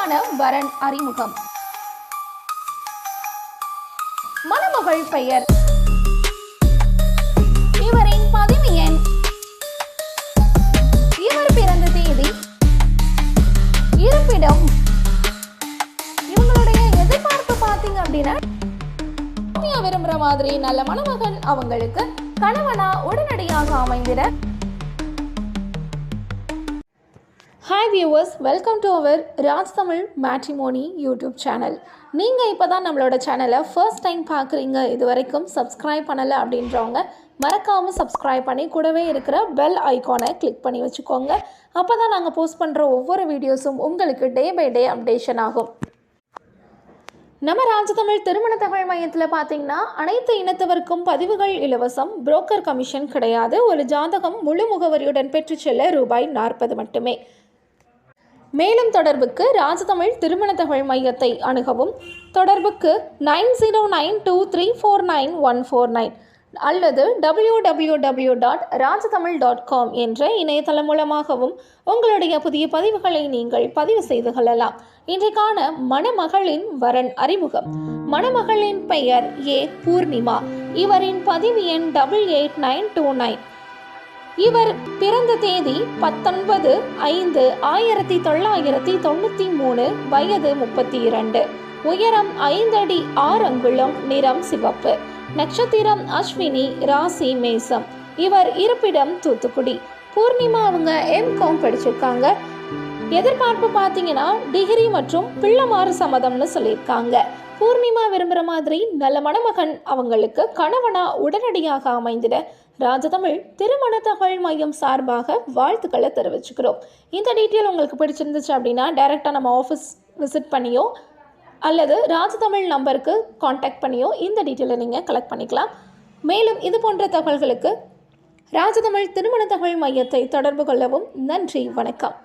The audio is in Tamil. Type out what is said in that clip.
இவருக்கான வரன் அறிமுகம். மணமகள் பெயர், இவரின் பதிவு எண், இவர் பிறந்த தேதி, இருப்பிடம், இவங்களுடைய எதிர்பார்ப்பு பார்த்தீங்க அப்படின்னா விரும்புற மாதிரி நல்ல மணமகன் அவங்களுக்கு கணவனா உடனடியாக அமைந்திட. Hi viewers, welcome to our Raj Tamil matrimony YouTube channel. நீங்கள் இப்போ தான் நம்மளோட சேனலை ஃபர்ஸ்ட் டைம் பார்க்குறீங்க, இது வரைக்கும் சப்ஸ்கிரைப் பண்ணலை அப்படின்றவங்க மறக்காமல் சப்ஸ்கிரைப் பண்ணி கூடவே இருக்கிற பெல் ஐக்கானை கிளிக் பண்ணி வச்சுக்கோங்க. அப்போ தான் நாங்கள் போஸ்ட் பண்ணுற ஒவ்வொரு வீடியோஸும் உங்களுக்கு டே பை டே அப்டேஷன் ஆகும். நம்ம ராஜ்தமிழ் திருமண தகவல் மையத்தில் பார்த்தீங்கன்னா அனைத்து இனத்தவருக்கும் பதிவுகள் இலவசம், புரோக்கர் கமிஷன் கிடையாது. ஒரு ஜாதகம் முழு முகவரியுடன் பெற்று செல்ல ரூபாய் 40 மட்டுமே. மேலும் தொடர்புக்கு ராஜ்தமிழ் திருமண தகவல் மையத்தை அணுகவும். தொடர்புக்கு 9092349149 அல்லது www.rajtamil.com என்ற இணையதளம் மூலமாகவும் உங்களுடைய புதிய பதிவுகளை நீங்கள் பதிவு செய்து கொள்ளலாம். இன்றைக்கான மணமகளின் வரன் அறிமுகம். மணமகளின் பெயர் பூர்ணிமா. இவரின் பதிவு எண் 88929. இவர் பிறந்த தேதி 19/5/1993, வயது 32, உயரம் 5 அடி 6 அங்குலம், நிறம் சிவப்பு, நட்சத்திரம் அஸ்வினி, ராசி மேசம். இவர் இருப்பிடம் தூத்துக்குடி. பூர்ணிமா அவங்க M.Com படிச்சிருக்காங்க. எதிர்பார்ப்பு பார்த்தீங்கன்னா டிகிரி மற்றும் பிள்ளைமாறு சம்மதம்னு சொல்லியிருக்காங்க. பூர்ணிமா விரும்புகிற மாதிரி நல்ல மணமகன் அவங்களுக்கு கணவனா உடனடியாக அமைந்திட ராஜதமிழ் திருமண தகவல் மையம் சார்பாக வாழ்த்துக்களை தெரிவிச்சுக்கிறோம். இந்த டீட்டெயில் உங்களுக்கு பிடிச்சிருந்துச்சு அப்படின்னா டைரெக்டாக நம்ம ஆஃபீஸ் விசிட் பண்ணியோ அல்லது ராஜதமிழ் நம்பருக்கு காண்டாக்ட் பண்ணியோ இந்த டீட்டெயிலை நீங்கள் கலெக்ட் பண்ணிக்கலாம். மேலும் இது போன்ற தகவல்களுக்கு ராஜதமிழ் திருமண தகவல் மையத்தை தொடர்பு கொள்ளவும். நன்றி, வணக்கம்.